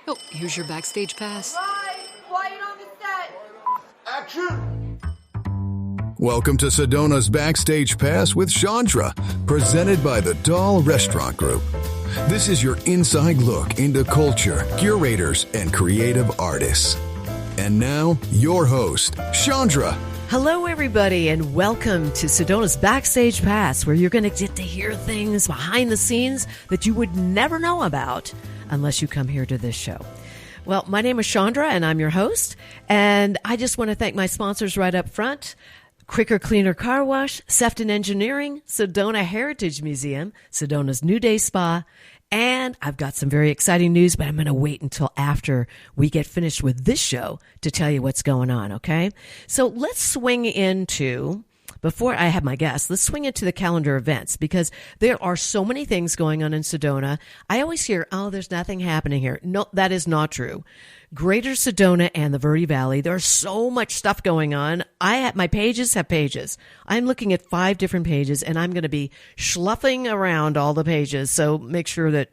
Oh, here's your Backstage pass. Right, quiet on the set. Action! Welcome to Sedona's Backstage Pass with Shondra, presented by the Doll Restaurant Group. This is your inside look into culture, curators, and creative artists. And now, your host, Shondra. Hello, everybody, and welcome to Sedona's Backstage Pass, where you're going to get to hear things behind the scenes that you would never know about unless you come here to this show. Well, my name is Shondra, and I'm your host, and I just want to thank my sponsors right up front: Quicker Cleaner Carwash, Sefton Engineering, Sedona Heritage Museum, Sedona's New Day Spa, and I've got some very exciting news, but I'm going to wait until after we get finished with this show to tell you what's going on, okay? So let's swing into, before I have my guests, let's swing into the calendar events, because there are so many things going on in Sedona. I always hear, oh, there's nothing happening here. No, that is not true. Greater Sedona and the Verde Valley, there's so much stuff going on. My pages have pages. I'm looking at 5 different pages, and I'm going to be schluffing around all the pages. So make sure that,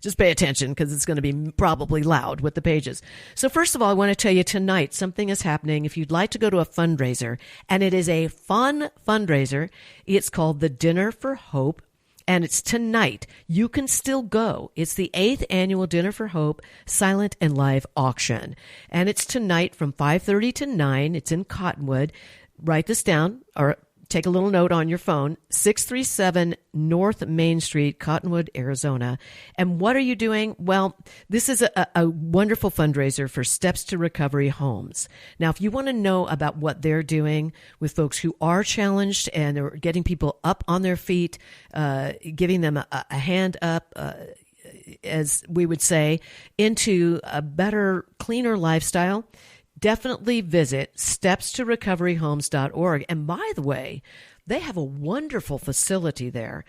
just pay attention, because it's going to be probably loud with the pages. So first of all, I want to tell you tonight, something is happening. If you'd like to go to a fundraiser, and it is a fun fundraiser, it's called the Dinner for Hope. And it's tonight. You can still go. It's the 8th annual Dinner for Hope silent and live auction. And it's tonight from 5:30 to 9. It's in Cottonwood. Write this down, or take a little note on your phone. 637 North Main Street, Cottonwood, Arizona. And what are you doing? Well, this is a wonderful fundraiser for Steps to Recovery Homes. Now, if you want to know about what they're doing with folks who are challenged and are getting people up on their feet, giving them a hand up, as we would say, into a better, cleaner lifestyle, definitely visit stepstorecoveryhomes.org. And by the way, they have a wonderful facility there.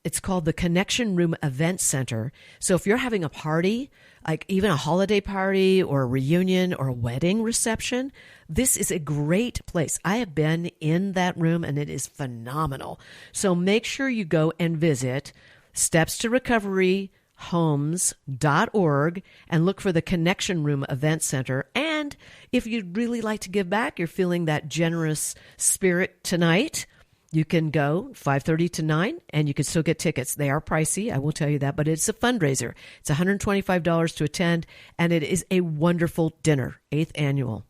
It's called the Connection Room Event Center. So if you're having a party, like even a holiday party or a reunion or a wedding reception, this is a great place. I have been in that room, and it is phenomenal. So make sure you go and visit stepstorecoveryhomes.org and look for the Connection Room Event Center. And if you'd really like to give back, you're feeling that generous spirit tonight, you can go 5:30 to 9, and you can still get tickets. They are pricey, I will tell you that, but it's a fundraiser. It's $125 to attend, and it is a wonderful dinner, 8th annual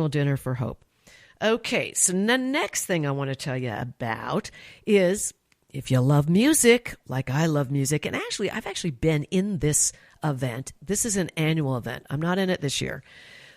Dinner for Hope. Okay, so the next thing I want to tell you about is, if you love music, like I love music, and I've actually been in this event. This is an annual event. I'm not in it this year.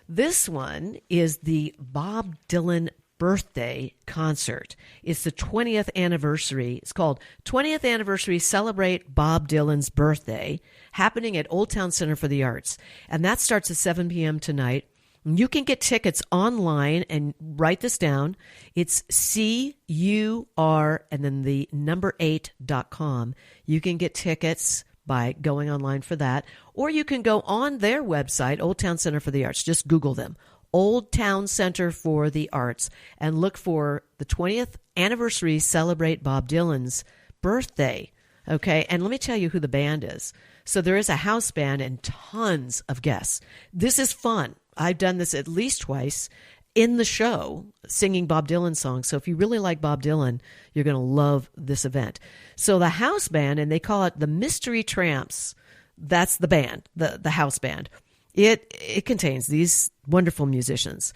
This one is the Bob Dylan birthday concert. It's the 20th anniversary. It's called 20th Anniversary Celebrate Bob Dylan's Birthday, happening at Old Town Center for the Arts. And that starts at 7 p.m. tonight. You can get tickets online, and write this down. It's CUR and then the number 8.com. You can get tickets by going online for that, or you can go on their website, Old Town Center for the Arts. Just Google them, Old Town Center for the Arts, and look for the 20th anniversary Celebrate Bob Dylan's Birthday. Okay, and let me tell you who the band is. So there is a house band and tons of guests. This is fun. I've done this at least twice in the show, singing Bob Dylan songs. So if you really like Bob Dylan, you're going to love this event. So the house band, and they call it the Mystery Tramps. That's the band, the house band. It contains these wonderful musicians.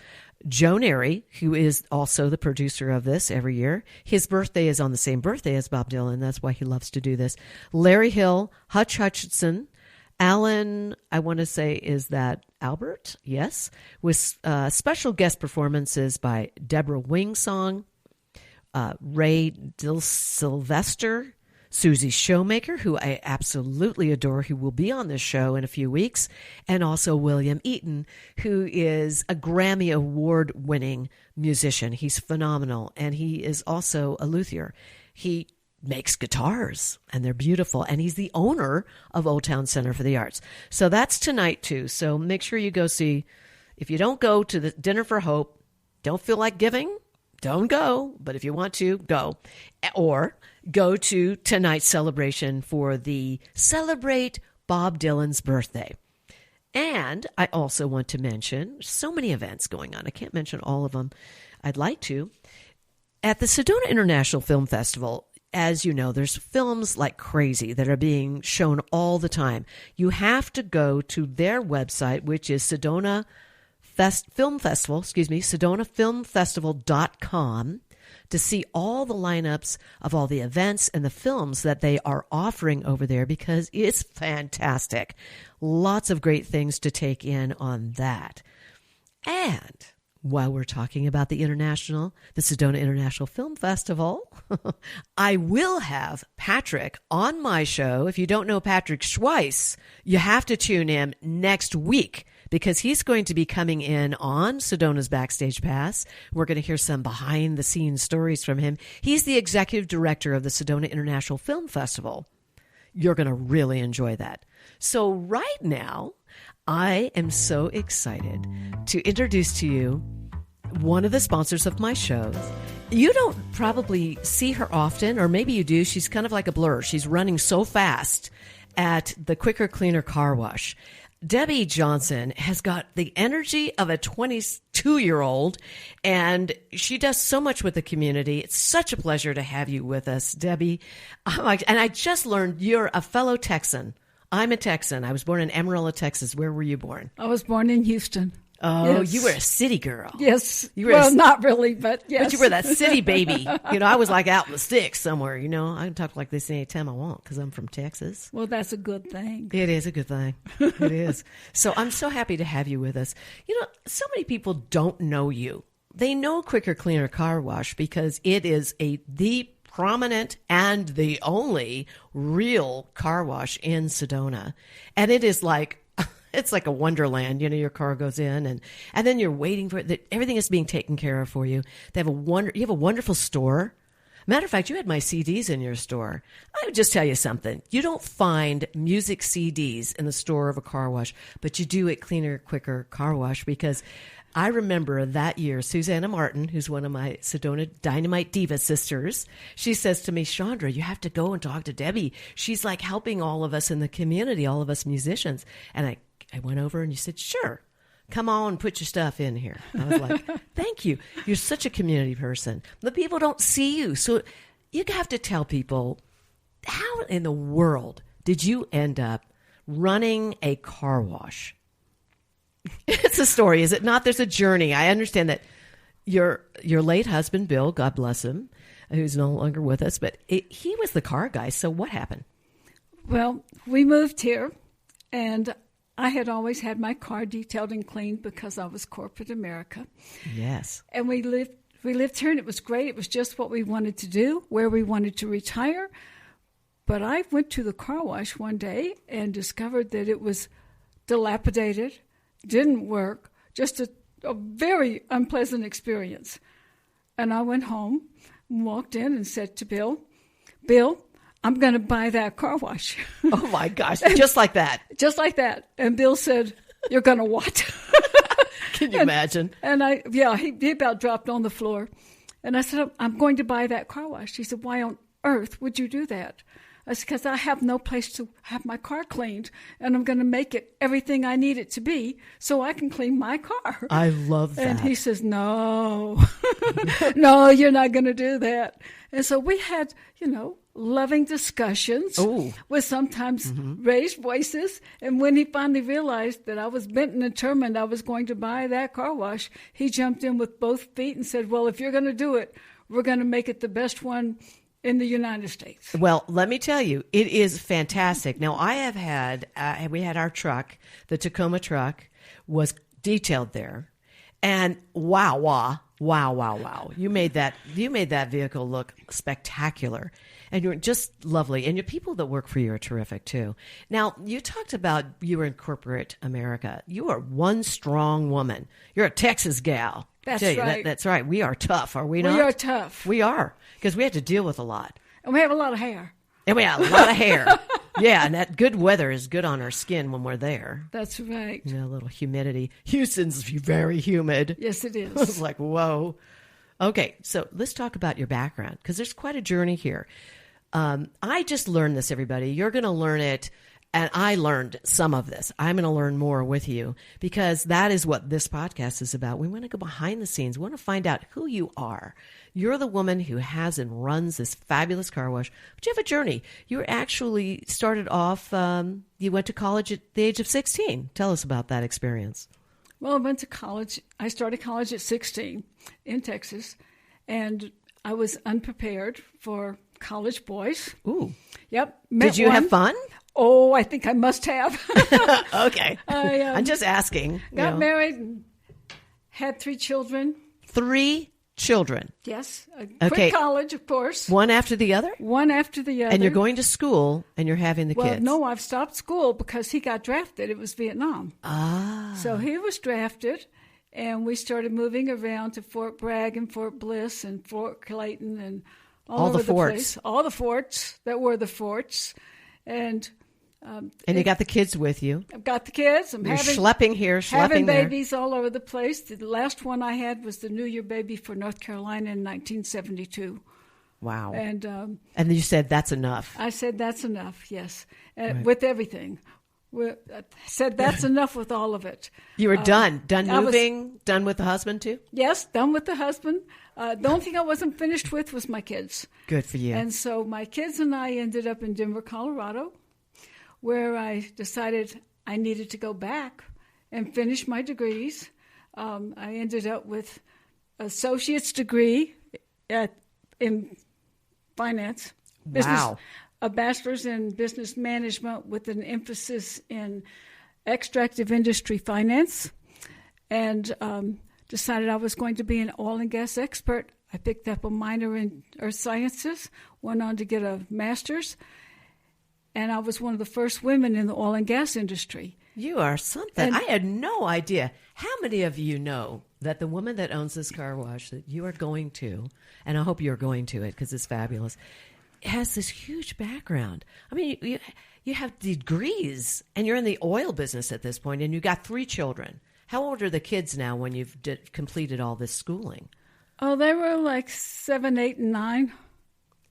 Joe Neri, who is also the producer of this every year. His birthday is on the same birthday as Bob Dylan. That's why he loves to do this. Larry Hill, Hutch Hutchinson, Alan, I want to say, is that Albert? Yes. With special guest performances by Deborah Wingsong, Ray Sylvester, Susie Showmaker, who I absolutely adore, who will be on this show in a few weeks, and also William Eaton, who is a Grammy Award-winning musician. He's phenomenal, and he is also a luthier. He makes guitars, and they're beautiful, and he's the owner of Old Town Center for the Arts. So that's tonight, too. So make sure you go see. If you don't go to the Dinner for Hope, don't feel like giving, don't go. But if you want to, go. Or go to tonight's celebration for the Celebrate Bob Dylan's Birthday. And I also want to mention so many events going on. I can't mention all of them. I'd like to. At the Sedona International Film Festival, as you know, there's films like crazy that are being shown all the time. You have to go to their website, which is SedonaFilmFestival.com, to see all the lineups of all the events and the films that they are offering over there, because it's fantastic. Lots of great things to take in on that. And while we're talking about the Sedona International Film Festival, I will have Patrick on my show. If you don't know Patrick Schweiss, you have to tune in next week, because he's going to be coming in on Sedona's Backstage Pass. We're going to hear some behind-the-scenes stories from him. He's the executive director of the Sedona International Film Festival. You're going to really enjoy that. So right now, I am so excited to introduce to you one of the sponsors of my shows. You don't probably see her often, or maybe you do. She's kind of like a blur. She's running so fast at the Quicker Cleaner Car Wash. Debbie Johnson has got the energy of a 22-year-old, and she does so much with the community. It's such a pleasure to have you with us, Debbie. And I just learned you're a fellow Texan. I'm a Texan. I was born in Amarillo, Texas. Where were you born? I was born in Houston. Oh, yes. You were a city girl. Yes. You were not really, but yes. But you were that city baby. I was like out in the sticks somewhere, I can talk like this anytime I want because I'm from Texas. Well, that's a good thing. It is a good thing. It is. So I'm so happy to have you with us. So many people don't know you. They know Quicker Cleaner Car Wash because it is the prominent and the only real car wash in Sedona. And it is it's like a wonderland. Your car goes in and then you're waiting for it. Everything is being taken care of for you. You have a wonderful store. Matter of fact, you had my CDs in your store. I would just tell you something. You don't find music CDs in the store of a car wash, but you do at Cleaner, Quicker Car Wash, because I remember that year, Susanna Martin, who's one of my Sedona Dynamite Diva sisters, she says to me, Shondra, you have to go and talk to Debbie. She's like helping all of us in the community, all of us musicians. And I went over and you said, sure, come on, put your stuff in here. I was like, thank you. You're such a community person. The people don't see you. So you have to tell people, how in the world did you end up running a car wash? It's a story, is it not? There's a journey. I understand that your late husband, Bill, God bless him, who's no longer with us, but he was the car guy. So what happened? Well, we moved here, and I had always had my car detailed and cleaned because I was corporate America. Yes. And we lived here, and it was great. It was just what we wanted to do, where we wanted to retire. But I went to the car wash one day and discovered that it was dilapidated, didn't work, just a very unpleasant experience. And I went home and walked in and said to Bill, I'm going to buy that car wash. Oh, my gosh. Just like that. Just like that. And Bill said, you're going to what? Can you imagine? And he about dropped on the floor. And I said, I'm going to buy that car wash. He said, why on earth would you do that? I said, because I have no place to have my car cleaned, and I'm going to make it everything I need it to be so I can clean my car. I love that. And he says, no, no, you're not going to do that. And so we had, loving discussions with sometimes raised voices. And when he finally realized that I was bent and determined I was going to buy that car wash, he jumped in with both feet and said, well, if you're going to do it, we're going to make it the best one in the United States. Well, let me tell you, it is fantastic. Now, I have had, we had our truck, the Tacoma truck, was detailed there. And wow. You made that vehicle look spectacular. And you're just lovely. And your people that work for you are terrific, too. Now, you talked about you were in corporate America. You are one strong woman. You're a Texas gal. That's right. That's right. We are tough, are we not? We are tough. We are, because we have to deal with a lot. And we have a lot of hair. And we have a lot of hair. Yeah, and that good weather is good on our skin when we're there. That's right. A little humidity. Houston's very humid. Yes, it is. I was like, whoa. Okay, so let's talk about your background, because there's quite a journey here. I just learned this, everybody. You're going to learn it And I learned some of this. I'm going to learn more with you because that is what this podcast is about. We want to go behind the scenes. We want to find out who you are. You're the woman who has and runs this fabulous car wash, but you have a journey. You actually started off, you went to college at the age of 16. Tell us about that experience. Well, I went to college. I started college at 16 in Texas, and I was unprepared for college boys. Ooh. Yep. Did you have fun? Oh, I think I must have. Okay. I'm just asking. Got married and had 3 children. 3 children? Yes. Okay. Quit college, of course. One after the other? One after the other. And you're going to school and you're having the kids? No, I've stopped school because he got drafted. It was Vietnam. Ah. So he was drafted, and we started moving around to Fort Bragg and Fort Bliss and Fort Clayton and all over the forts. place. All the forts that were the forts. And you got the kids with you. I've got the kids. You're schlepping here, schlepping having there. babies all over the place. The last one I had was the New Year baby for North Carolina in 1972. Wow. And you said that's enough. I said that's enough, yes, Right. with everything. I said that's enough with all of it. You were done moving, done with the husband too? Yes, done with the husband. The only thing I wasn't finished with was my kids. Good for you. And so my kids and I ended up in Denver, Colorado, where I decided I needed to go back and finish my degrees. I ended up with associate's degree in finance. Wow. A bachelor's in business management with an emphasis in extractive industry finance, and decided I was going to be an oil and gas expert. I picked up a minor in earth sciences, went on to get a master's, and I was one of the first women in the oil and gas industry. You are something. I had no idea. How many of you know that the woman that owns this car wash that you are going to, and I hope you're going to it because it's fabulous, has this huge background. I mean, you have degrees, and you're in the oil business at this point, and you got 3 children. How old are the kids now when you've completed all this schooling? Oh, they were like 7, 8, and 9.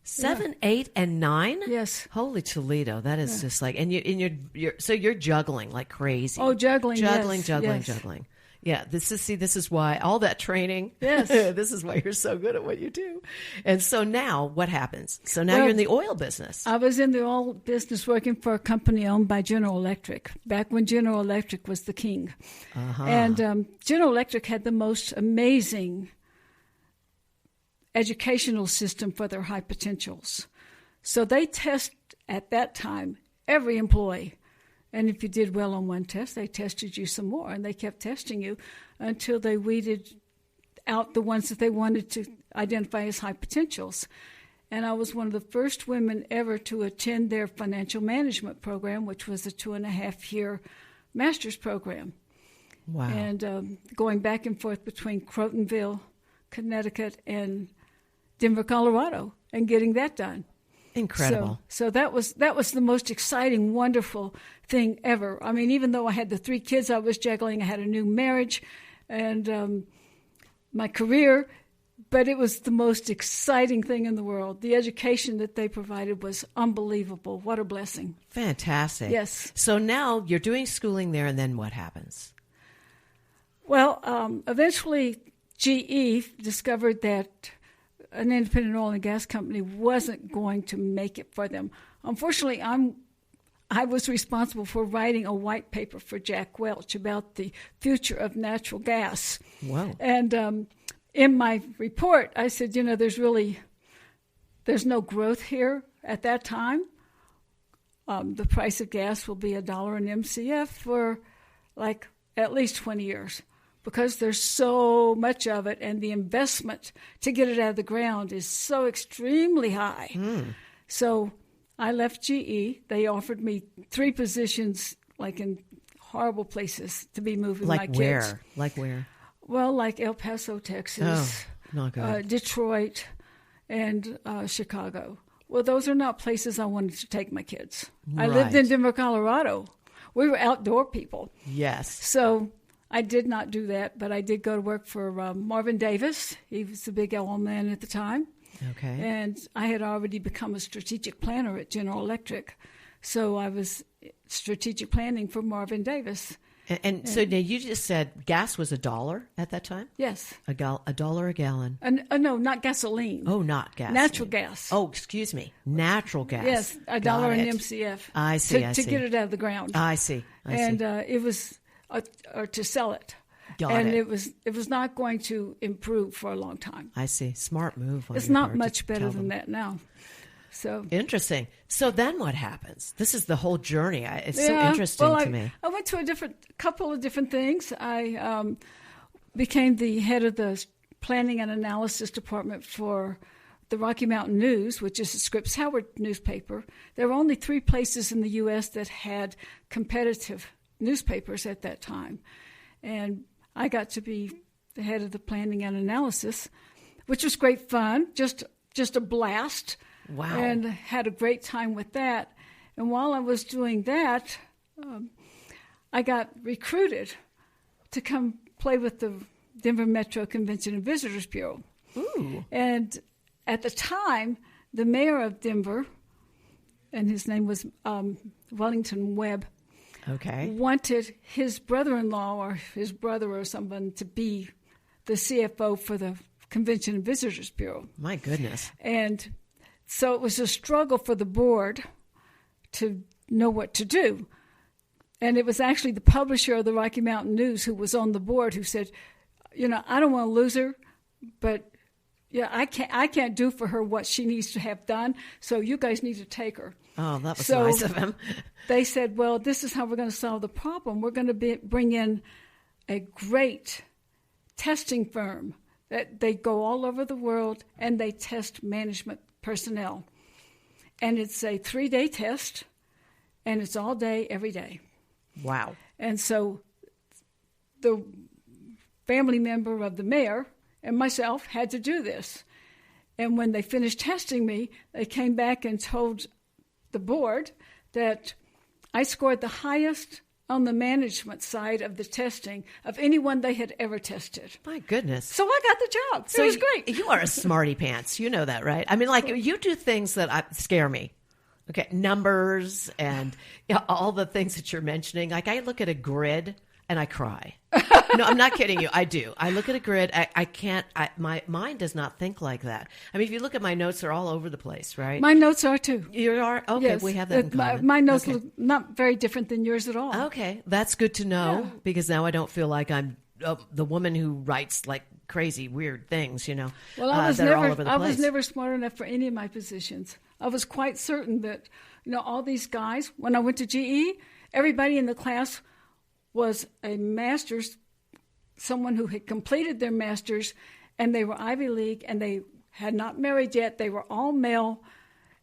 7, 8, and 9? Yes. Holy Toledo! That is just like, and you're juggling like crazy. Oh, juggling, juggling. Yeah, this is why all that training. Yes. This is why you're so good at what you do. And so now what happens? So now you're in the oil business. I was in the oil business working for a company owned by General Electric, back when General Electric was the king. Uh-huh. And General Electric had the most amazing educational system for their high potentials. So they test at that time every employee. And if you did well on one test, they tested you some more, and they kept testing you until they weeded out the ones that they wanted to identify as high potentials. And I was one of the first women ever to attend their financial management program, which was a 2.5-year master's program. Wow. And going back and forth between Crotonville, Connecticut, and Denver, Colorado, and getting that done. Incredible. So that was the most exciting, wonderful thing ever. I mean, even though I had the 3 kids I was juggling, I had a new marriage and my career, but it was the most exciting thing in the world. The education that they provided was unbelievable. What a blessing. Fantastic. Yes. So now you're doing schooling there, and then what happens? Well, eventually GE discovered that an independent oil and gas company wasn't going to make it for them. Unfortunately, I was responsible for writing a white paper for Jack Welch about the future of natural gas. Wow. And in my report, I said, there's no growth here at that time. The price of gas will be $1 an MCF for like at least 20 years. Because there's so much of it, and the investment to get it out of the ground is so extremely high. So I left GE. They offered me 3 positions, like in horrible places to be moving my kids. Like where? Well, like El Paso, Texas. Oh, not good. Detroit, and Chicago. Well, those are not places I wanted to take my kids. I lived in Denver, Colorado. We were outdoor people. Yes. So I did not do that, but I did go to work for Marvin Davis. He was the big oil man at the time. Okay. And I had already become a strategic planner at General Electric. So I was strategic planning for Marvin Davis. And so now you just said gas was $1 at that time? Yes. $1 a gallon. No, not gasoline. Oh, not gas. Natural gas. Oh, excuse me. Natural gas. Yes, $1 an MCF. I see. To get it out of the ground. I see. It was or to sell it. It was not going to improve for a long time. I see. Smart move. It's not much better than that now. So interesting. So then what happens? This is the whole journey. It's so interesting to me. I went to a couple of different things. I became the head of the planning and analysis department for the Rocky Mountain News, which is a Scripps Howard newspaper. There were only 3 places in the U.S. that had competitive newspapers at that time. And I got to be the head of the planning and analysis, which was great fun, just a blast. Wow. And had a great time with that. And while I was doing that, I got recruited to come play with the Denver Metro Convention and Visitors Bureau. Ooh. And at the time, the mayor of Denver, and his name was Wellington Webb, wanted his brother-in-law or his brother or someone to be the CFO for the Convention and Visitors Bureau. My goodness. And so it was a struggle for the board to know what to do. And it was actually the publisher of the Rocky Mountain News who was on the board who said, I don't want to lose her, but I can't do for her what she needs to have done, so you guys need to take her. Oh, that was nice of him. They said, well, this is how we're going to solve the problem. We're going to bring in a great testing firm that they go all over the world and they test management personnel. And it's a 3-day test, and it's all day, every day. Wow. And so the family member of the mayor and myself had to do this. And when they finished testing me, they came back and told the board that I scored the highest on the management side of the testing of anyone they had ever tested. My goodness. So I got the job. So it was great. You are a smarty pants. You know that, right? I mean, like, you do things that scare me. Okay, numbers and all the things that you're mentioning. Like, I look at a grid and I cry. No, I'm not kidding you. I do. I look at a grid. I can't. My mind does not think like that. I mean, if you look at my notes, they're all over the place, right? My notes are too. You are? Okay, yes. We have that in common. My notes look not very different than yours at all. Okay, that's good to know because now I don't feel like I'm the woman who writes like crazy, weird things, Well, I was all over the place. I was never smart enough for any of my positions. I was quite certain that, all these guys, when I went to GE, everybody in the class was a master's, someone who had completed their master's, and they were Ivy League, and they had not married yet. They were all male,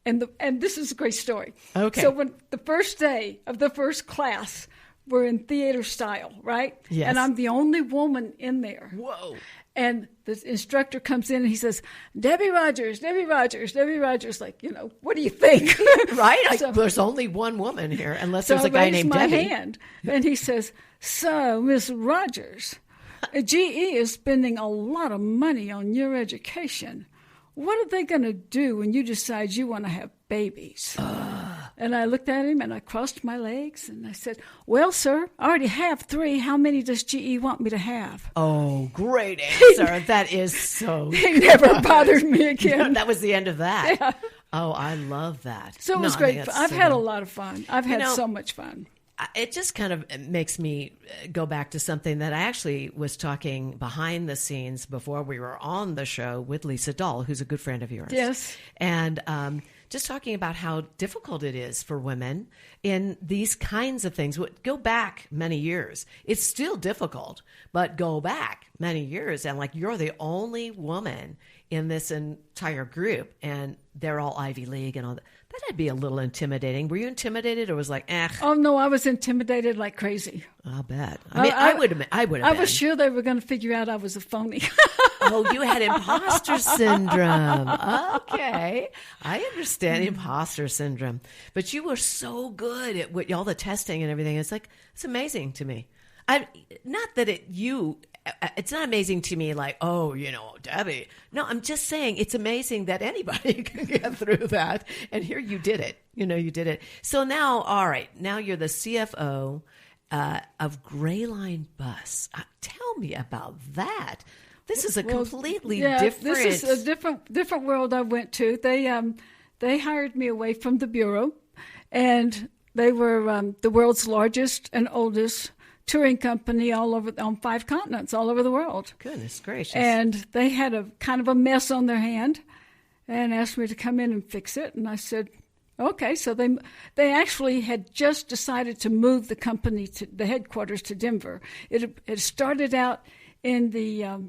and this is a great story. Okay. So when the first day of the first class, we're in theater style, right? Yes. And I'm the only woman in there. Whoa. And the instructor comes in and he says, Debbie Rogers, like, what do you think? Right? There's only one woman here, unless there's a guy named Debbie. So I raised my hand, and he says, so, Miss Rogers, GE is spending a lot of money on your education. What are they going to do when you decide you want to have babies? And I looked at him, and I crossed my legs, and I said, well, sir, I already have 3. How many does GE want me to have? Oh, great answer. That is so He never bothered me again. That was the end of that. Yeah. Oh, I love that. So it was great. I've had a lot of fun. I've had so much fun. It just kind of makes me go back to something that I actually was talking behind the scenes before we were on the show with Lisa Dahl, who's a good friend of yours. Yes. And just talking about how difficult it is for women in these kinds of things. Go back many years. It's still difficult, but go back many years. And like, you're the only woman in this entire group, and they're all Ivy League and all that. That'd be a little intimidating. Were you intimidated, or was like, Oh, no, I was intimidated like crazy. I'll bet. I mean, I would have. I was sure they were going to figure out I was a phony. Oh, you had imposter syndrome. Okay. I understand imposter syndrome. But you were so good at all the testing and everything. It's like, it's amazing to me. Not that it's not amazing to me like, oh, Debbie. No, I'm just saying it's amazing that anybody can get through that. And here you did it. You did it. So now, all right, now you're the CFO of Grayline Bus. Tell me about that. This is a completely different. This is a different world I went to. They hired me away from the bureau, and they were the world's largest and oldest touring company on 5 continents, all over the world. Goodness gracious! And they had a kind of a mess on their hand, and asked me to come in and fix it. And I said, okay. So they actually had just decided to move the company to the headquarters to Denver. It started out in the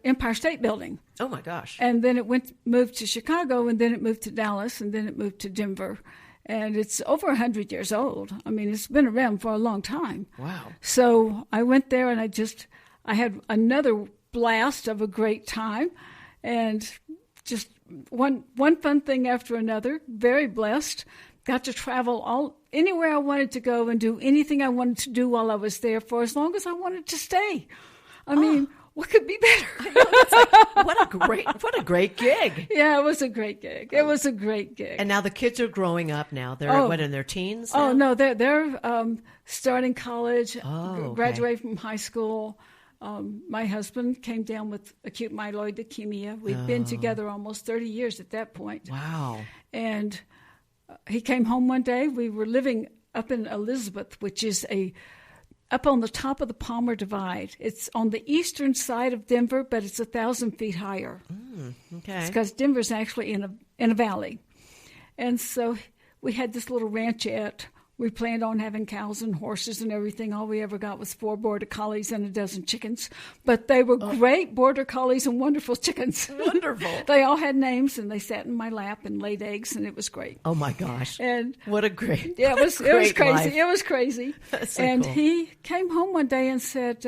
Empire State Building. Oh my gosh! And then it moved to Chicago, and then it moved to Dallas, and then it moved to Denver. And it's over 100 years old. I mean, it's been around for a long time. Wow! So I went there, and I had another blast of a great time, and just one fun thing after another. Very blessed. Got to travel anywhere I wanted to go and do anything I wanted to do while I was there for as long as I wanted to stay. I mean, what could be better? What a great gig. Yeah, it was a great gig. It was a great gig. And now the kids are growing up now. They're in their teens now? Oh, no, they're starting college, okay. graduating from high school. My husband came down with acute myeloid leukemia. We'd been together almost 30 years at that point. Wow. And he came home one day. We were living up in Elizabeth, which is up on the top of the Palmer Divide. It's on the eastern side of Denver, but it's 1,000 feet higher. Okay. It's because Denver's actually in a valley. And so we had this little ranchette. We planned on having cows and horses and everything. All we ever got was 4 border collies and a dozen chickens. But they were great border collies and wonderful chickens. Wonderful. They all had names, and they sat in my lap and laid eggs, and it was great. Oh, my gosh. And what a great it was great crazy. life. It was crazy. That's so and cool. he came home one day and said,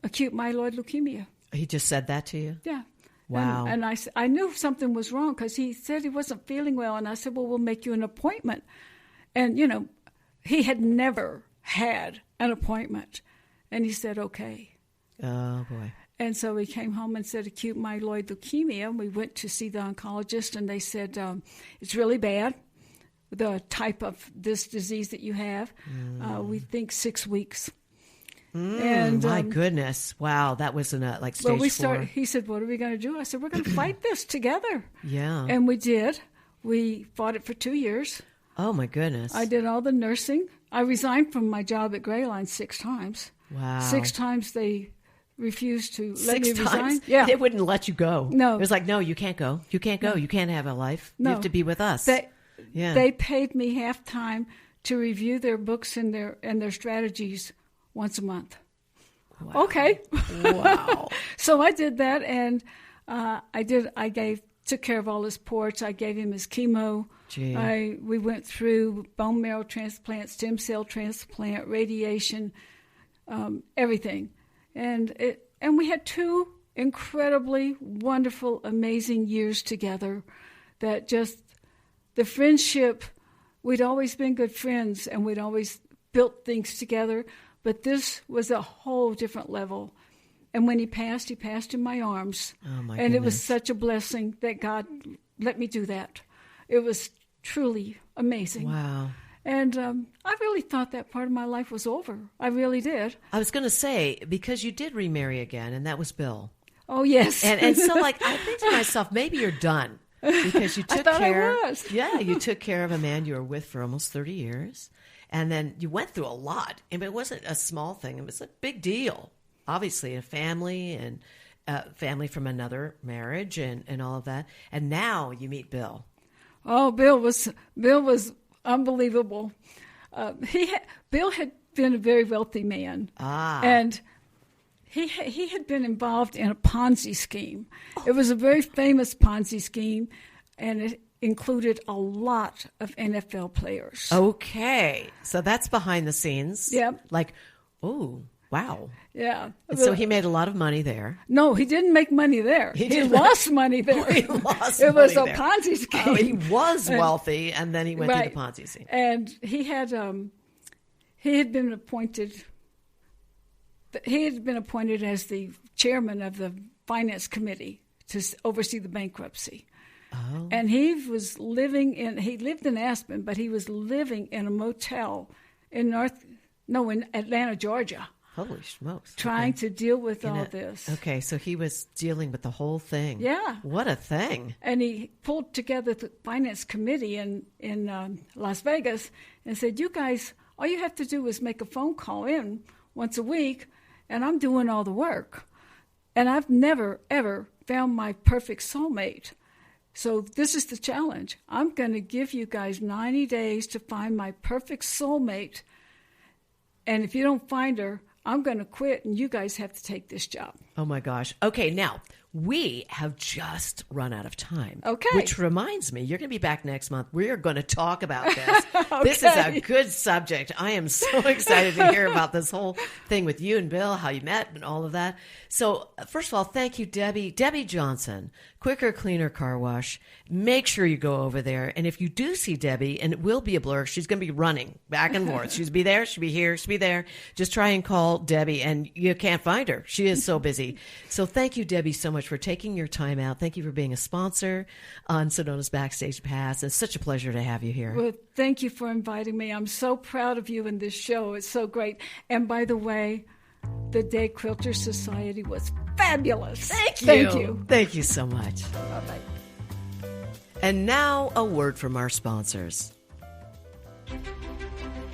acute myeloid leukemia. He just said that to you? Yeah. Wow. And I knew something was wrong because he said he wasn't feeling well. And I said, well, we'll make you an appointment. And, he had never had an appointment. And he said, okay. Oh, boy. And so he came home and said acute myeloid leukemia. We went to see the oncologist, and they said, it's really bad, the type of this disease that you have. We think 6 weeks. And my goodness. Wow. That was like stage 4. He said, what are we going to do? I said, we're going to fight this together. Yeah. And we did. We fought it for 2 years. Oh, my goodness. I did all the nursing. I resigned from my job at Grayline 6 times. Wow. 6 times they refused to let 6 me times? resign. Yeah. They wouldn't let you go. No. It was like, no, you can't go. You can't go. You can't have a life. No. You have to be with us. They paid me half time to review their books and their strategies once a month. Wow. Okay. Wow. So I did that, and took care of all his ports. I gave him his chemo. Gee. We went through bone marrow transplant, stem cell transplant, radiation, everything. And we had 2 incredibly wonderful, amazing years together that just the friendship, we'd always been good friends, and we'd always built things together, but this was a whole different level. And when he passed in my arms. Oh, my And goodness. it was such a blessing that God let me do that. It was truly amazing. Wow. And I really thought that part of my life was over. I really did. I was going to say, because you did remarry again, and that was Bill. Oh, yes. And so, I think to myself, maybe you're done. Because you took care. I was. Yeah, you took care of a man you were with for almost 30 years. And then you went through a lot. And it wasn't a small thing. It was a big deal. Obviously, a family and family from another marriage and all of that. And now you meet Bill. Oh, Bill was unbelievable. Bill had been a very wealthy man. And he had been involved in a Ponzi scheme. It was a very famous Ponzi scheme, and it included a lot of NFL players. Okay. So that's behind the scenes. Yep. Like, oh, wow. Yeah. And so he made a lot of money there. No, he didn't make money there. He lost money there. He lost it was money a there. Ponzi scheme. Oh, he was wealthy, and then he went Right. to the Ponzi scheme. And he had been appointed. He had been appointed as the chairman of the finance committee to oversee the bankruptcy. Oh. And he lived in Aspen, but he was living in a motel in Atlanta, Georgia. Holy smokes. Trying to deal with all this. Okay, so he was dealing with the whole thing. Yeah. What a thing. And he pulled together the finance committee in Las Vegas and said, you guys, all you have to do is make a phone call in once a week, and I'm doing all the work. And I've never, ever found my perfect soulmate. So this is the challenge. I'm going to give you guys 90 days to find my perfect soulmate. And if you don't find her, I'm going to quit, and you guys have to take this job. Oh, my gosh. Okay, now, we have just run out of time. Okay. Which reminds me, you're going to be back next month. We are going to talk about this. Okay. This is a good subject. I am so excited to hear about this whole thing with you and Bill, how you met and all of that. So, first of all, thank you, Debbie. Debbie Johnson, Quicker, Cleaner Car Wash. Make sure you go over there. And if you do see Debbie, and it will be a blur, she's going to be running back and forth. She'll be there, she'll be here, she'll be there. Just try and call Debbie, and you can't find her. She is so busy. So thank you, Debbie, so much for taking your time out. Thank you for being a sponsor on Sedona's Backstage Pass. It's such a pleasure to have you here. Well, thank you for inviting me. I'm so proud of you in this show. It's so great. And by the way, the Day Quilter Society was fabulous. Thank you. Thank you. Thank you so much. Bye-bye. And now a word from our sponsors.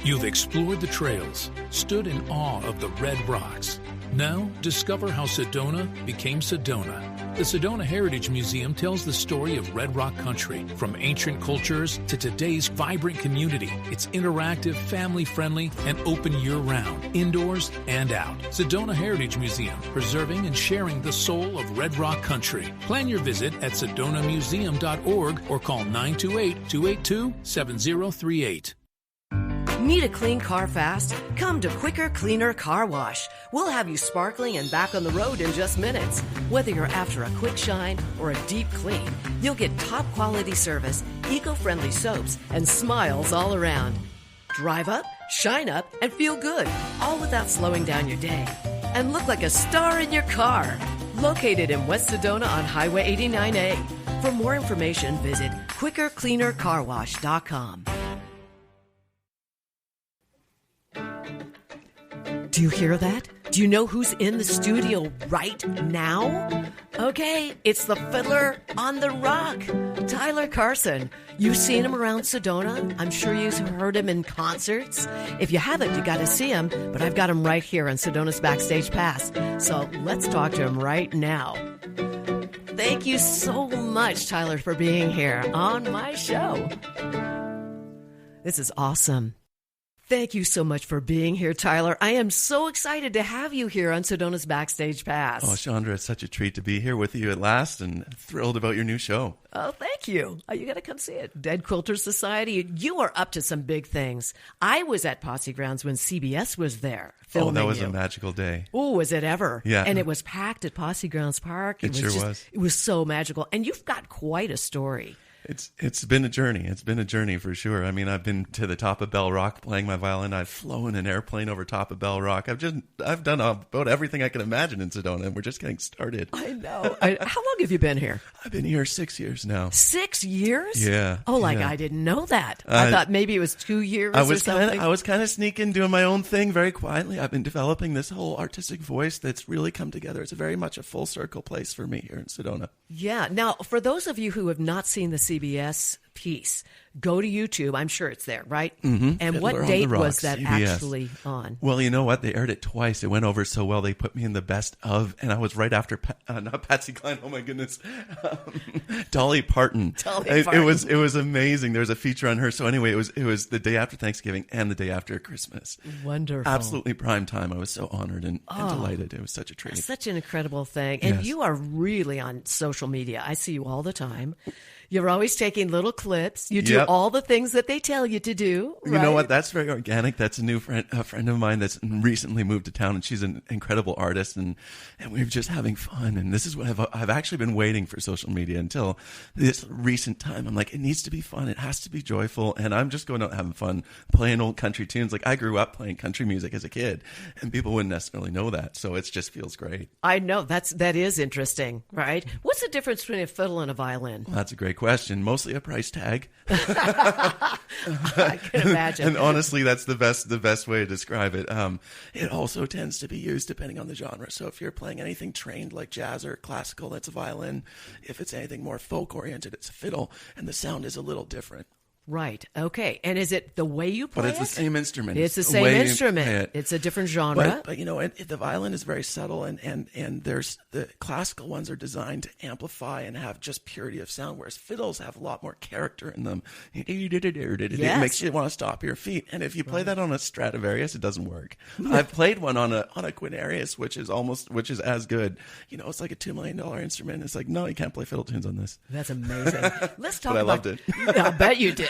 You've explored the trails, stood in awe of the red rocks. Now discover how Sedona became Sedona. The Sedona Heritage Museum tells the story of Red Rock country, from ancient cultures to today's vibrant community. It's interactive, family-friendly, and open year-round, indoors and out. Sedona Heritage Museum, preserving and sharing the soul of Red Rock country. Plan your visit at sedonamuseum.org or call 928-282-7038. Need a clean car fast? Come to Quicker, Cleaner Car Wash. We'll have you sparkling and back on the road in just minutes. Whether you're after a quick shine or a deep clean, you'll get top quality service, eco-friendly soaps, and smiles all around. Drive up, shine up, and feel good, all without slowing down your day. And look like a star in your car. Located in West Sedona on Highway 89A. For more information, visit quickercleanercarwash.com. Do you hear that? Do you know who's in the studio right now? Okay, it's the Fiddler on the Rock, Tyler Carson. You've seen him around Sedona. I'm sure you've heard him in concerts. If you haven't, you got to see him. But I've got him right here on Sedona's Backstage Pass. So let's talk to him right now. Thank you so much, Tyler, for being here on my show. This is awesome. Thank you so much for being here, Tyler. I am so excited to have you here on Sedona's Backstage Pass. Oh, Shondra, it's such a treat to be here with you at last, and thrilled about your new show. Oh, thank you. You got to come see it. Dead Quilter Society. You are up to some big things. I was at Posse Grounds when CBS was there filming. Oh, that was you. a magical day. Oh, was it ever? Yeah. And it was packed at Posse Grounds Park. It sure was. It was so magical. And you've got quite a story. It's been a journey. It's been a journey for sure. I mean, I've been to the top of Bell Rock playing my violin. I've flown an airplane over top of Bell Rock. I've done about everything I can imagine in Sedona, and we're just getting started. I know. How long have you been here? I've been here 6 years now. 6 years? Yeah. Oh, yeah. I didn't know that. I thought maybe it was 2 years or something. I was kind of sneaking, doing my own thing very quietly. I've been developing this whole artistic voice that's really come together. It's very much a full circle place for me here in Sedona. Yeah. Now, for those of you who have not seen the CBS piece, go to YouTube. I'm sure it's there, right? Mm-hmm. And Fiddler what on date the Rock, was that CBS. actually on? Well, you know what? They aired it twice. It went over so well. They put me in the best of, and I was right after, not Patsy Cline. Oh my goodness, Dolly Parton. It was amazing. There was a feature on her. So anyway, it was the day after Thanksgiving and the day after Christmas. Wonderful. Absolutely prime time. I was so honored and delighted. It was such a treat. Such an incredible thing. And Yes. you are really on social media. I see you all the time. You're always taking little clips. You do all the things that they tell you to do. Right? You know what? That's very organic. That's a friend of mine that's recently moved to town, and she's an incredible artist, and we're just having fun. And this is what I've actually been waiting for social media until this recent time. I'm like, it needs to be fun. It has to be joyful. And I'm just going out having fun, playing old country tunes. Like, I grew up playing country music as a kid, and people wouldn't necessarily know that. So it just feels great. I know. That is interesting, right? What's the difference between a fiddle and a violin? Well, that's a great question. Mostly a price tag. I can imagine. And honestly, that's the best way to describe it. It also tends to be used depending on the genre. So if you're playing anything trained like jazz or classical, that's a violin. If it's anything more folk-oriented, it's a fiddle. And the sound is a little different. Right. Okay. And is it the way you play it? But it's the same instrument. It's the same instrument. It's a different genre. But you know, the violin is very subtle, and there's the classical ones are designed to amplify and have just purity of sound, whereas fiddles have a lot more character in them. It makes you want to stop your feet. And if you play that on a Stradivarius, it doesn't work. I've played one on a Quinarius, which is as good. You know, it's like a $2 million instrument. It's like, no, you can't play fiddle tunes on this. That's amazing. Let's talk but I about loved it. I bet you did.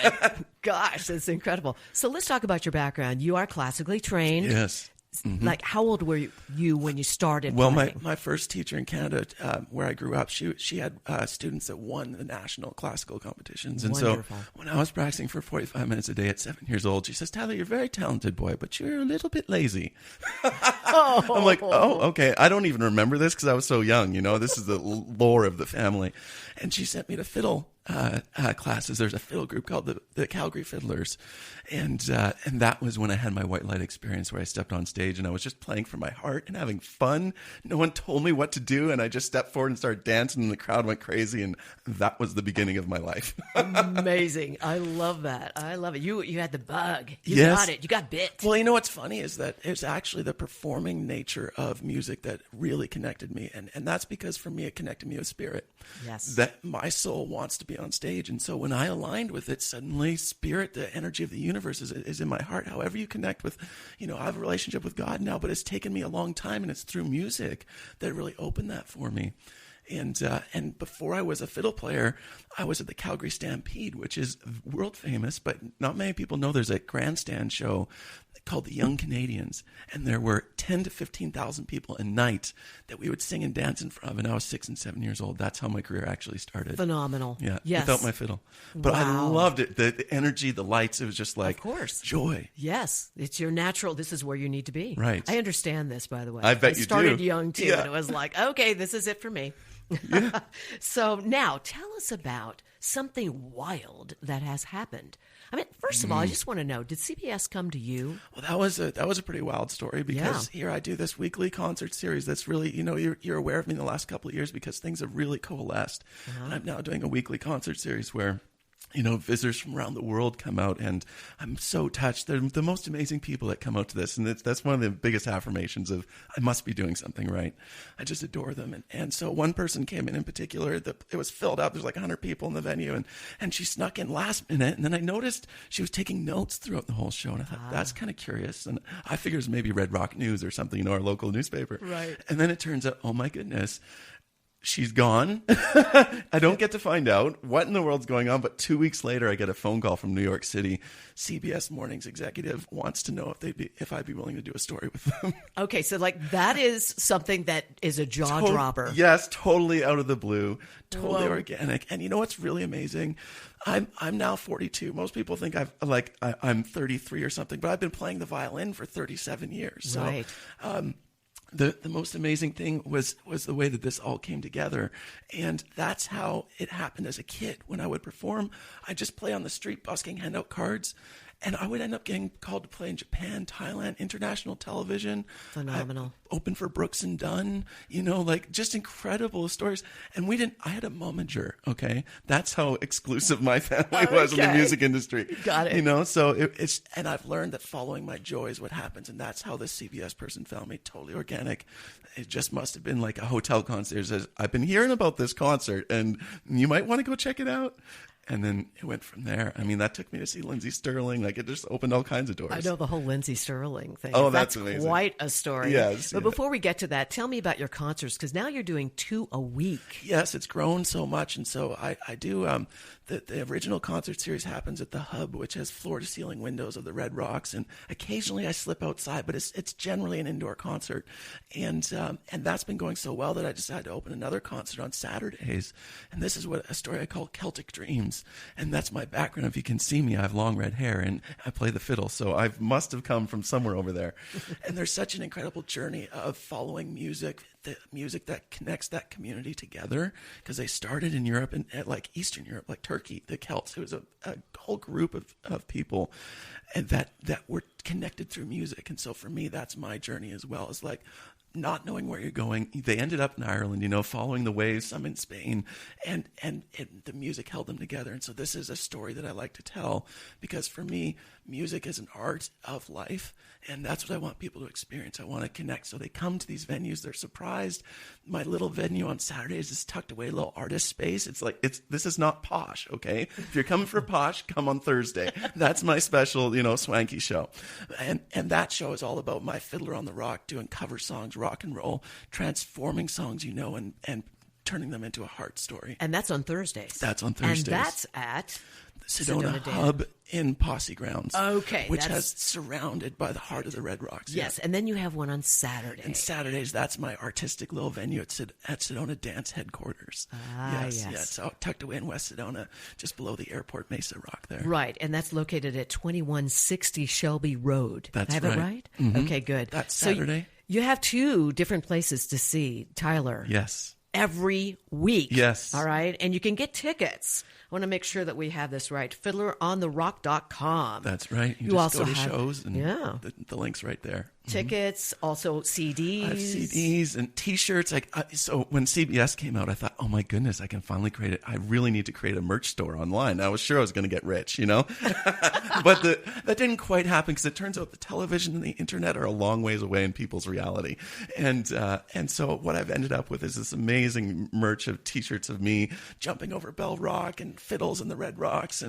Gosh, that's incredible. So let's talk about your background. You are classically trained. Yes. Mm-hmm. Like, how old were you when you started Well, playing? my first teacher in Canada, where I grew up, she had students that won the national classical competitions. And Wonderful. So when I was practicing for 45 minutes a day at 7 years old, she says, "Tyler, you're a very talented boy, but you're a little bit lazy." I'm like, oh, okay. I don't even remember this because I was so young. You know, this is the lore of the family. And she sent me to fiddle classes. There's a fiddle group called the Calgary Fiddlers, and that was when I had my white light experience, where I stepped on stage and I was just playing from my heart and having fun. No one told me what to do, and I just stepped forward and started dancing, and the crowd went crazy, and that was the beginning of my life. Amazing! I love that. I love it. You had the bug. You got it. You got bit. Well, you know what's funny is that it's actually the performing nature of music that really connected me, and that's because for me it connected me with spirit. Yes, that my soul wants to be on stage, and so when I aligned with it, suddenly spirit, the energy of the universe is in my heart. However you connect with, you know, I have a relationship with God now, but it's taken me a long time, and it's through music that really opened that for me. And before I was a fiddle player, I was at the Calgary Stampede, which is world famous, but not many people know there's a grandstand show called the Young Canadians, and there were 10 to 15,000 people a night that we would sing and dance in front of, and I was 6 and 7 years old. That's how my career actually started. Phenomenal. Yeah, yes. Without my fiddle. But I loved it. The energy, the lights, it was just like, of course, joy. Yes, it's your natural, this is where you need to be. Right. I understand this, by the way. I bet you do. I started young, too, Yeah. and it was like, okay, this is it for me. Yeah. So now, tell us about something wild that has happened. I mean, first of all, I just want to know, did CBS come to you? Well, that was a pretty wild story, because here I do this weekly concert series that's really, you know, you're aware of me in the last couple of years because things have really coalesced. And I'm now doing a weekly concert series where, you know, visitors from around the world come out, and I'm so touched. They're the most amazing people that come out to this, and that's one of the biggest affirmations of I must be doing something right. I just adore them. And so one person came in particular, it was filled up. There's like 100 people in the venue, and she snuck in last minute, and then I noticed she was taking notes throughout the whole show, and I thought, that's kind of curious. And I figured it was maybe Red Rock News or something, you know, our local newspaper. Right. And then it turns out, oh my goodness, she's gone. I don't get to find out what in the world's going on, but 2 weeks later, I get a phone call from New York City. CBS Mornings executive wants to know if I'd be willing to do a story with them. Okay, so like that is something that is a jaw dropper. Yes, totally out of the blue, totally organic. And you know what's really amazing? I'm now 42. Most people think I'm 33 or something, but I've been playing the violin for 37 years. So, right. The most amazing thing was the way that this all came together. And that's how it happened as a kid. When I would perform, I'd just play on the street busking handout cards. And I would end up getting called to play in Japan, Thailand, international television. Phenomenal. I opened for Brooks and Dunn, you know, like just incredible stories. And I had a momager, okay? That's how exclusive my family was in the music industry. Got it. You know, so and I've learned that following my joy is what happens. And that's how this CBS person found me, totally organic. It just must have been like a hotel concierge says, I've been hearing about this concert and you might want to go check it out. And then it went from there. I mean, that took me to see Lindsey Sterling. Like, it just opened all kinds of doors. I know the whole Lindsey Sterling thing. Oh, that's amazing. Quite a story. Yes. But before we get to that, tell me about your concerts, because now you're doing 2 a week. Yes, it's grown so much. And so I do, the original concert series happens at the Hub, which has floor-to-ceiling windows of the Red Rocks. And occasionally I slip outside, but it's generally an indoor concert. And that's been going so well that I decided to open another concert on Saturdays. And this is a story I call Celtic Dreams. And that's my background. If you can see me, I have long red hair and I play the fiddle. So I must have come from somewhere over there. And there's such an incredible journey of following music, the music that connects that community together, because they started in Europe and like Eastern Europe, like Turkey, the Celts. It was a whole group of people and that were connected through music. And so for me, that's my journey as well, is like not knowing where you're going. They ended up in Ireland, following the waves, some in Spain, and the music held them together. And so this is a story that I like to tell, because for me, music is an art of life, and that's what I want people to experience. I want to connect. So they come to these venues, they're surprised. My little venue on Saturdays is tucked away, a little artist space. This is not posh, okay? If you're coming for posh, come on Thursday. That's my special, swanky show. And that show is all about my Fiddler on the Rock, doing cover songs, rock and roll, transforming songs, and turning them into a heart story. And that's on Thursdays. That's on Thursdays. And that's at Sedona Hub in Posse Grounds. Okay. Which has surrounded by the heart of the Red Rocks. Yes, and then you have one on Saturday. And Saturdays, that's my artistic little venue at Sedona Dance Headquarters. Yes. So tucked away in West Sedona, just below the Airport Mesa Rock there. Right, and that's located at 2160 Shelby Road. That's right. I have it right? Mm-hmm. Okay, good. That's Saturday. So you have 2 different places to see Tyler. Yes. Every week. Yes. All right. And you can get tickets. I want to make sure that we have this right. FiddlerOnTheRock.com. That's right. You just also go to have shows and the link's right there. Tickets, also CDs. I have CDs and T-shirts. So when CBS came out, I thought, oh my goodness, I can finally create it. I really need to create a merch store online. I was sure I was going to get rich, but that didn't quite happen, because it turns out the television and the internet are a long ways away in people's reality. And so what I've ended up with is this amazing merch of T-shirts of me jumping over Bell Rock and fiddles in the Red Rocks.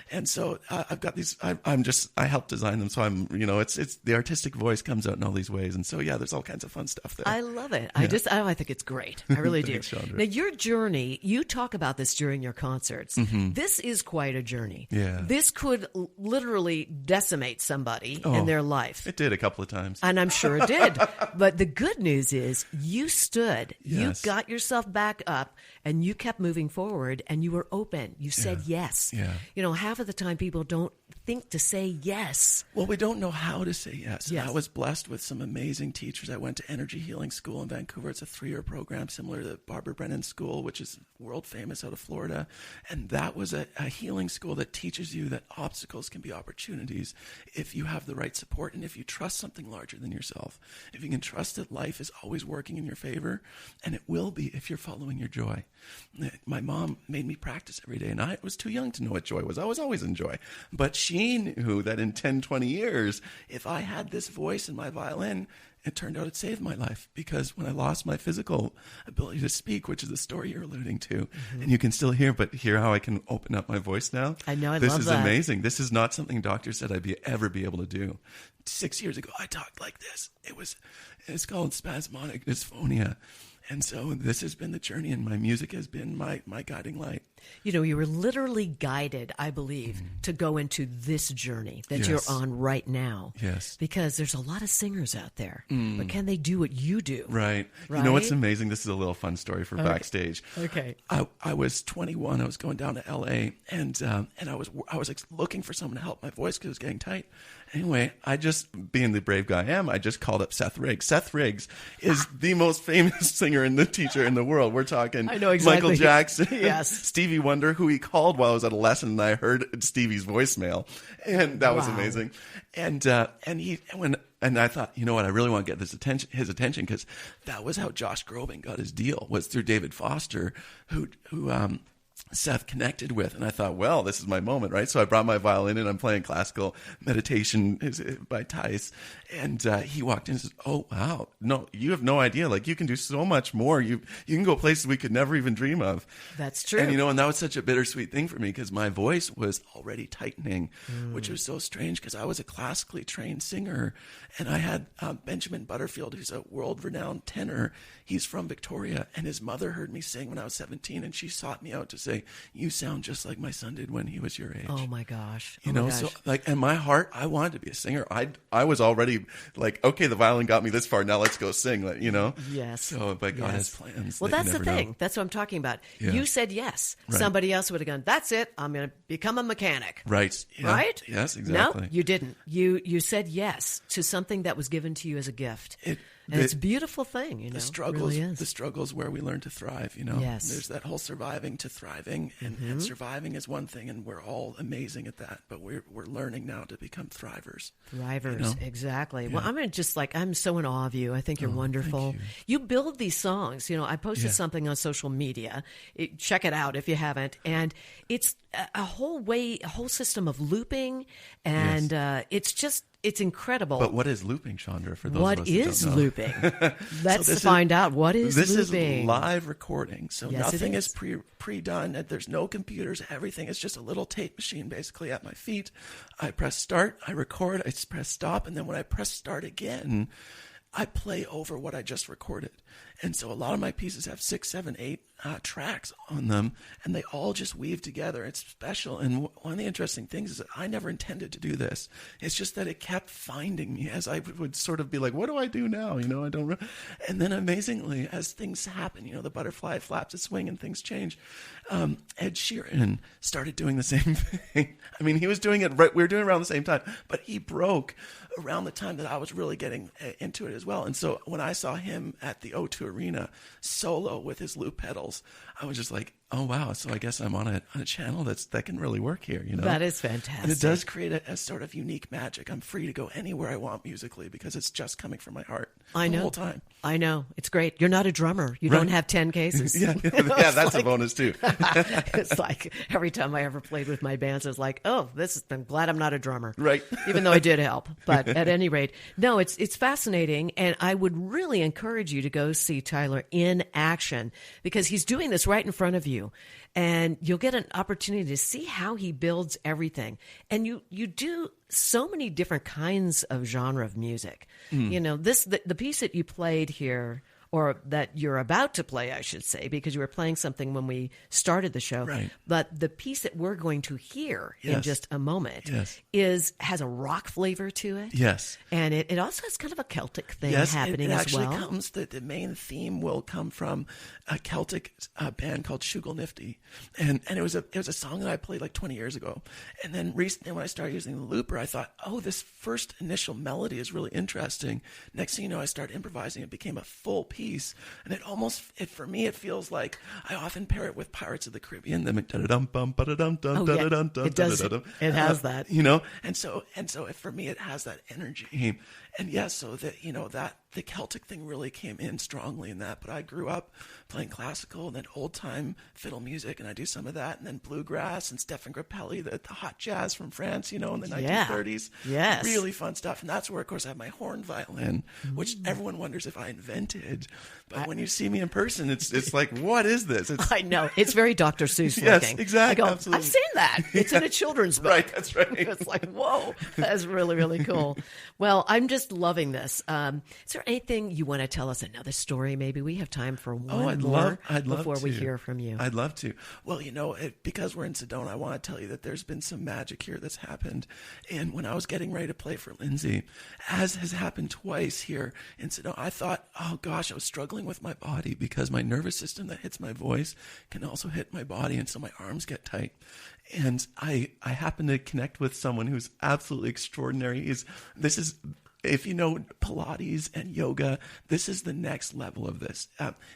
And so I've got these, I helped design them. So I'm, it's the artistic voice comes out in all these ways. And so, there's all kinds of fun stuff there. I love it. I think it's great. I really do. Thanks, Shondra. Now, your journey, you talk about this during your concerts. Mm-hmm. This is quite a journey. Yeah. This could literally decimate somebody in their life. It did a couple of times. And I'm sure it did. But the good news is you stood, Yes. you got yourself back up, and you kept moving forward, and you were open. You said yes. Yeah. Half of the time people don't think to say yes. Well, we don't know how to say yes. Yes. I was blessed with some amazing teachers. I went to Energy Healing School in Vancouver. It's a 3-year program similar to the Barbara Brennan School, which is world famous out of Florida. And that was a healing school that teaches you that obstacles can be opportunities if you have the right support and if you trust something larger than yourself. If you can trust that life is always working in your favor, and it will be if you're following your joy. My mom made me practice every day, and I was too young to know what joy was. I was always in joy. But she knew that in 10, 20 years, if I had this voice in my violin, it turned out it saved my life, because when I lost my physical ability to speak, which is the story you're alluding to, and you can still hear how I can open up my voice now. I know, this love is that. amazing. This is not something doctors said I'd ever be able to do. 6 years ago, I talked like this. It's called spasmodic dysphonia. And so this has been the journey, and my music has been my guiding light. You were literally guided, I believe, to go into this journey that Yes. you're on right now. Yes. Because there's a lot of singers out there, but can they do what you do? Right. Right? You know what's amazing? This is a little fun story for Backstage. Okay. I was 21. I was going down to L.A. and I was looking for someone to help my voice because it was getting tight. Anyway, I just, being the brave guy I am, I just called up Seth Riggs. Seth Riggs is the most famous singer and the teacher in the world. We're talking I know exactly. Michael Jackson, Yes. Stevie Wonder, who he called while I was at a lesson, and I heard Stevie's voicemail, and that was Wow. amazing. And I thought, you know what, I really want to get his attention, because that was how Josh Groban got his deal, was through David Foster, who Seth connected with. And I thought, well, this is my moment, right? So I brought my violin and I'm playing classical meditation by Tice. And he walked in and said, oh, wow. No, you have no idea. Like, you can do so much more. You can go places we could never even dream of. That's true. And, and that was such a bittersweet thing for me because my voice was already tightening, which was so strange because I was a classically trained singer. And I had Benjamin Butterfield, who's a world-renowned tenor. He's from Victoria. And his mother heard me sing when I was 17. And she sought me out to say, you sound just like my son did when he was your age. Oh my gosh. So like, in my heart, I wanted to be a singer. I was already like, okay, the violin got me this far. Now let's go sing, Yes. So, but God has plans. Well, that's the thing. Know. That's what I'm talking about. Yeah. You said yes. Right. Somebody else would have gone, that's it. I'm going to become a mechanic. Right. Yeah. Right? Yes, exactly. No, you didn't. You said yes to something that was given to you as a gift. It's a beautiful thing, The struggles, really is. The struggles where we learn to thrive, Yes. There's that whole surviving to thriving, and surviving is one thing, and we're all amazing at that. But we're learning now to become thrivers. Thrivers, exactly. Yeah. Well, I'm so in awe of you. I think you're wonderful. You build these songs. I posted something on social media. Check it out if you haven't. And it's a whole system of looping, and it's incredible. But what is looping, Shondra, for those what of us who don't know? Looping? Let's find out. What is this looping? Is live recording, so Yes, nothing is pre-done. There's no computers. Everything is just a little tape machine basically at my feet. I press start, I record, I press stop, and then when I press start again, I play over what I just recorded. And so a lot of my pieces have 6, 7, 8 tracks on them, and they all just weave together. It's special. And one of the interesting things is that I never intended to do this. It's just that it kept finding me as I would sort of be like, what do I do now? I don't know. And then amazingly, as things happen, the butterfly flaps its wing and things change. Ed Sheeran started doing the same thing. I mean, he was doing it right. We were doing it around the same time, but he broke around the time that I was really getting into it as well. And so when I saw him at the O2 Arena solo with his loop pedals, I was just like, oh wow, so I guess I'm on a channel that can really work here, That is fantastic. And it does create a sort of unique magic. I'm free to go anywhere I want musically because it's just coming from my heart the whole time. I know. It's great. You're not a drummer. You don't have 10 cases. Yeah, that's a bonus too. It's like every time I ever played with my bands, it's like, I'm glad I'm not a drummer. Right. Even though I did help. But at any rate, no, it's fascinating. And I would really encourage you to go see Tyler in action because he's doing this right in front of you. And you'll get an opportunity to see how he builds everything. And you do so many different kinds of genre of music. The piece that you played here, or that you're about to play, I should say, because you were playing something when we started the show. Right. But the piece that we're going to hear in just a moment has a rock flavor to it. Yes. And it also has kind of a Celtic thing happening as well. It actually comes, the main theme will come from a Celtic band called Shugal Nifty. And it was a song that I played like 20 years ago. And then recently when I started using the looper, I thought, this first initial melody is really interesting. Next thing you know, I started improvising. It became a full piece. And for me, it feels like I often pair it with Pirates of the Caribbean. It does. It has that. And so for me, it has that energy. And so that the Celtic thing really came in strongly in that. But I grew up playing classical and then old time fiddle music, and I do some of that, and then bluegrass and Stefan Grappelli, the hot jazz from France, in the 1930s. Yes. Really fun stuff. And that's where, of course, I have my horn violin, which everyone wonders if I invented. But when you see me in person, it's like, what is this? I know. It's very Dr. Seuss looking. Yes, exactly. Absolutely. I've seen that. It's in a children's book. Right, that's right. It's like, whoa, that's really, really cool. Well, I'm just loving this. Is there anything you want to tell us? Another story, maybe? We have time for one more before we hear from you. I'd love to. Well, because we're in Sedona, I want to tell you that there's been some magic here that's happened. And when I was getting ready to play for Lindsay, as has happened twice here in Sedona, I thought, oh gosh, I was struggling with my body because my nervous system that hits my voice can also hit my body, and so my arms get tight. And I happened to connect with someone who's absolutely extraordinary. if you know Pilates and yoga, this is the next level of this.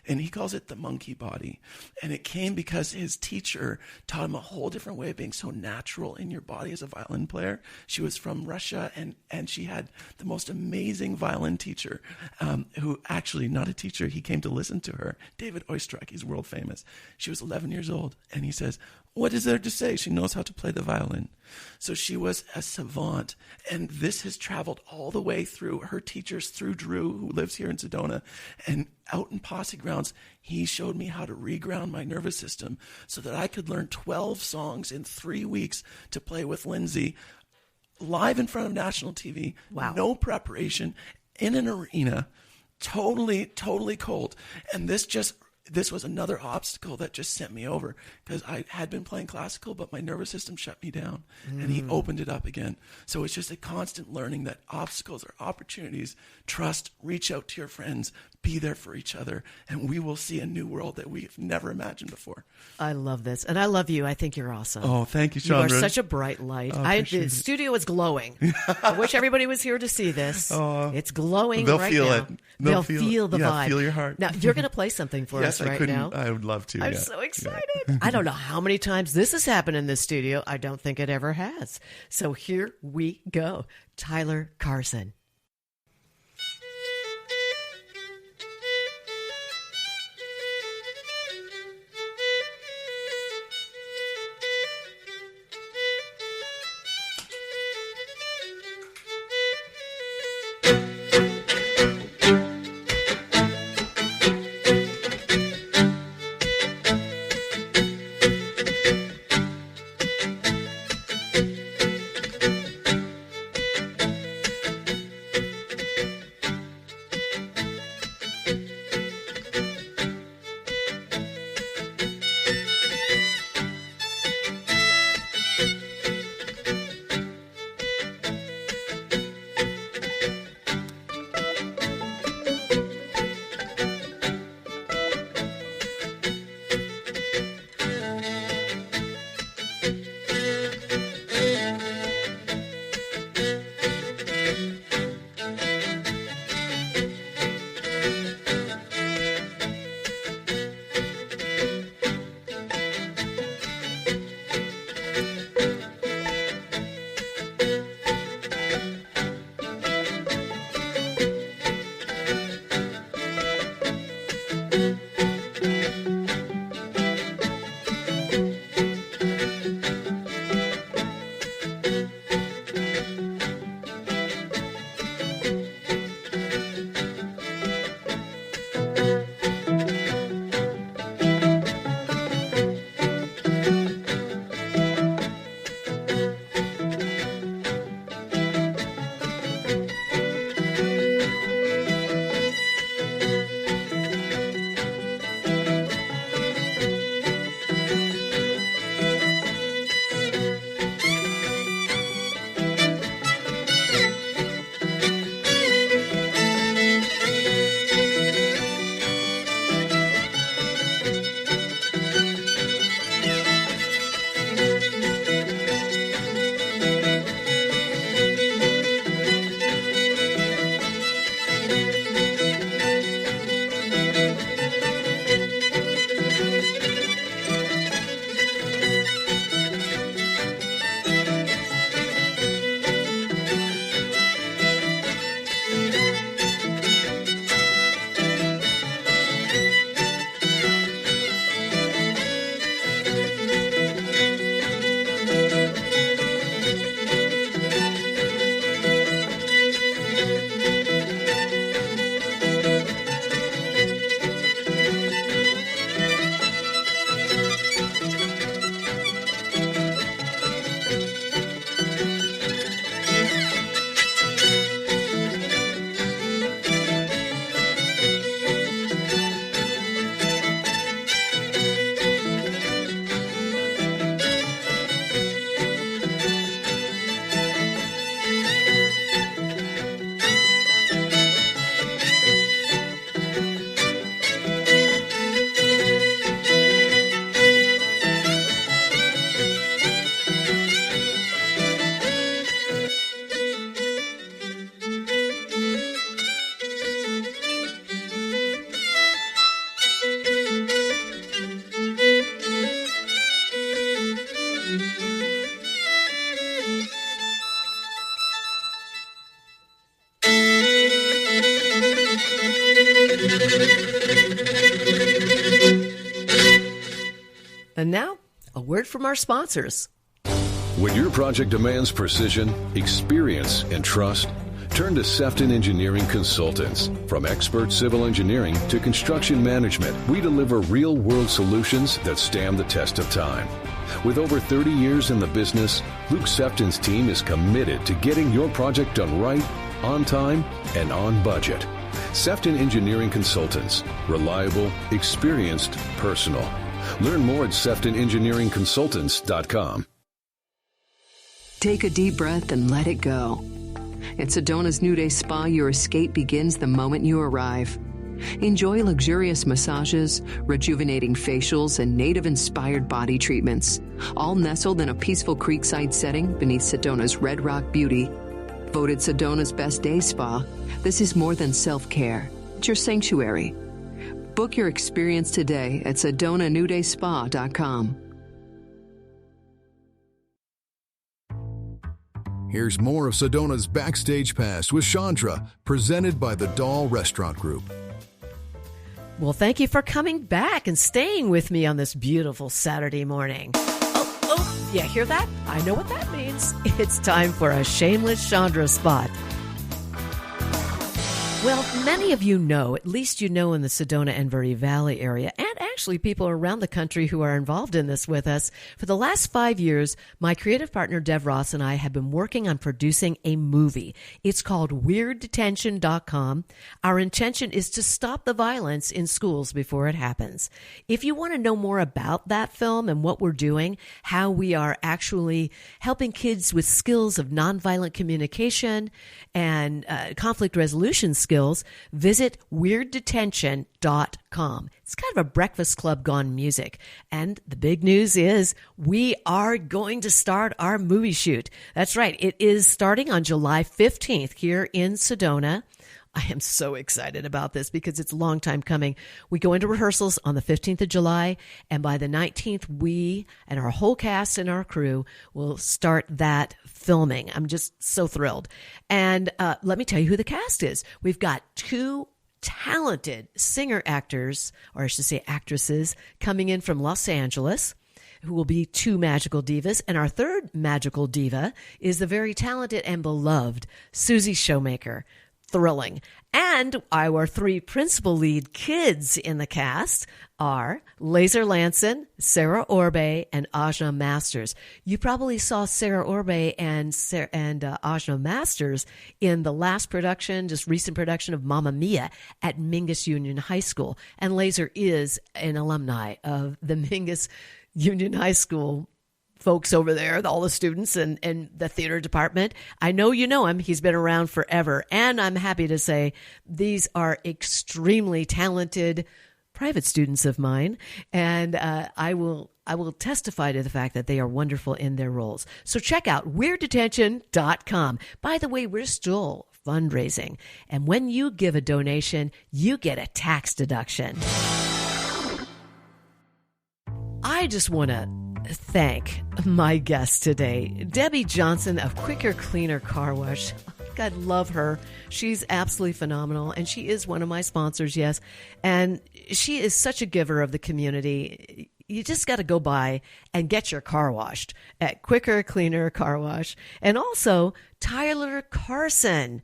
And he calls it the monkey body. And it came because his teacher taught him a whole different way of being so natural in your body as a violin player. She was from Russia, and she had the most amazing violin teacher, who actually, not a teacher, he came to listen to her, David Oistrakh. He's world famous. She was 11 years old, and he says, what is there to say? She knows how to play the violin. So she was a savant, and this has traveled all the way through her teachers, through Drew, who lives here in Sedona, and out in Posse Grounds, he showed me how to reground my nervous system so that I could learn 12 songs in 3 weeks to play with Lindsay, live in front of national TV. Wow. No preparation, in an arena, totally cold. And this was another obstacle that just sent me over, because I had been playing classical, but my nervous system shut me down, and he opened it up again. So it's just a constant learning that obstacles are opportunities. Trust, reach out to your friends, be there for each other, and we will see a new world that we've never imagined before. I love this. And I love you. I think you're awesome. Oh, thank you, Shondra. You are such a bright light. The studio is glowing. I wish everybody was here to see this. It's glowing They'll right feel now. it. They'll feel the vibe. Feel your heart. Now, you're going to play something for us right now. I would love to. I'm so excited. I don't know how many times this has happened in this studio. I don't think it ever has. So here we go. Tyler Carson. And now, a word from our sponsors. When your project demands precision, experience, and trust, turn to Sefton Engineering Consultants. From expert civil engineering to construction management, we deliver real-world solutions that stand the test of time. With over 30 years in the business, Luke Sefton's team is committed to getting your project done right, on time, and on budget. Sefton Engineering Consultants. Reliable, experienced, personal. Learn more at SeftonEngineeringConsultants.com. Take a deep breath and let it go. At Sedona's New Day Spa, your escape begins the moment you arrive. Enjoy luxurious massages, rejuvenating facials, and native-inspired body treatments, all nestled in a peaceful creekside setting beneath Sedona's Red Rock beauty. Voted Sedona's best day spa, this is more than self-care. It's your sanctuary. Book your experience today at SedonaNewDaySpa.com. Here's more of Sedona's Backstage Pass with Shondra, presented by the Doll Restaurant Group. Well, thank you for coming back and staying with me on this beautiful Saturday morning. Oh, yeah, hear that? I know what that means. It's time for a shameless Shondra spot. Well, many of you know, at least you know in the Sedona and Verde Valley area, and actually people around the country who are involved in this with us, for the last 5 years, my creative partner Dev Ross and I have been working on producing a movie. It's called WeirdDetention.com. Our intention is to stop the violence in schools before it happens. If you want to know more about that film and what we're doing, how we are actually helping kids with skills of nonviolent communication and conflict resolution skills, visit WeirdDetention.com. It's kind of a Breakfast Club gone music. And the big news is we are going to start our movie shoot. That's right. It is starting on July 15th here in Sedona. I am so excited about this because it's a long time coming. We go into rehearsals on the 15th of July, and by the 19th, we and our whole cast and our crew will start that filming. I'm just so thrilled. And let me tell you who the cast is. We've got two talented singer-actors, or I should say actresses, coming in from Los Angeles, who will be two magical divas. And our third magical diva is the very talented and beloved Susie Showmaker. Thrilling. And our three principal lead kids in the cast are Laser Lanson, Sarah Orbe, and Ajna Masters. You probably saw Sarah Orbe and Ajna Masters in the last production, just recent production of Mamma Mia at Mingus Union High School. And Laser is an alumni of the Mingus Union High School folks over there, all the students and the theater department. I know you know him. He's been around forever. And I'm happy to say these are extremely talented private students of mine. And I will testify to the fact that they are wonderful in their roles. So check out WeirdDetention.com. By the way, we're still fundraising. And when you give a donation, you get a tax deduction. I just want to thank my guest today, Debbie Johnson of Quicker Cleaner Carwash. God, love her. She's absolutely phenomenal, and she is one of my sponsors, yes. And she is such a giver of the community. You just got to go by and get your car washed at Quicker Cleaner Carwash. And also, Tyler Carson.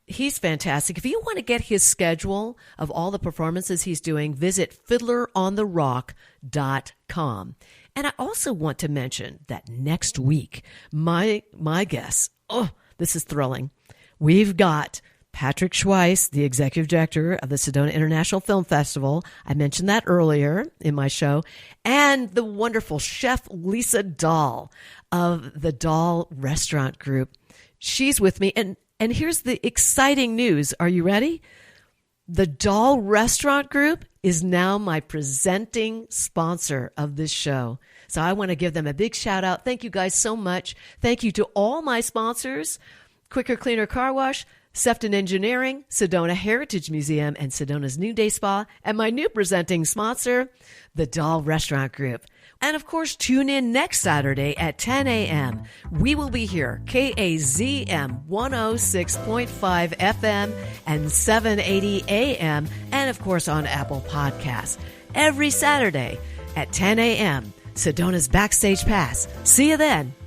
He's fantastic. If you want to get his schedule of all the performances he's doing, visit FiddlerOnTheRock.com. And I also want to mention that next week, my guests, this is thrilling. We've got Patrick Schweiss, the executive director of the Sedona International Film Festival. I mentioned that earlier in my show. And the wonderful chef Lisa Dahl of the Doll Restaurant Group. She's with me. And here's the exciting news. Are you ready? The Doll Restaurant Group is now my presenting sponsor of this show. So I want to give them a big shout out. Thank you guys so much. Thank you to all my sponsors, Quicker Cleaner Car Wash, Sefton Engineering, Sedona Heritage Museum, and Sedona's New Day Spa, and my new presenting sponsor, the Doll Restaurant Group. And of course, tune in next Saturday at 10 a.m. We will be here, KAZM 106.5 FM and 780 AM, and of course on Apple Podcasts every Saturday at 10 a.m. Sedona's Backstage Pass. See you then.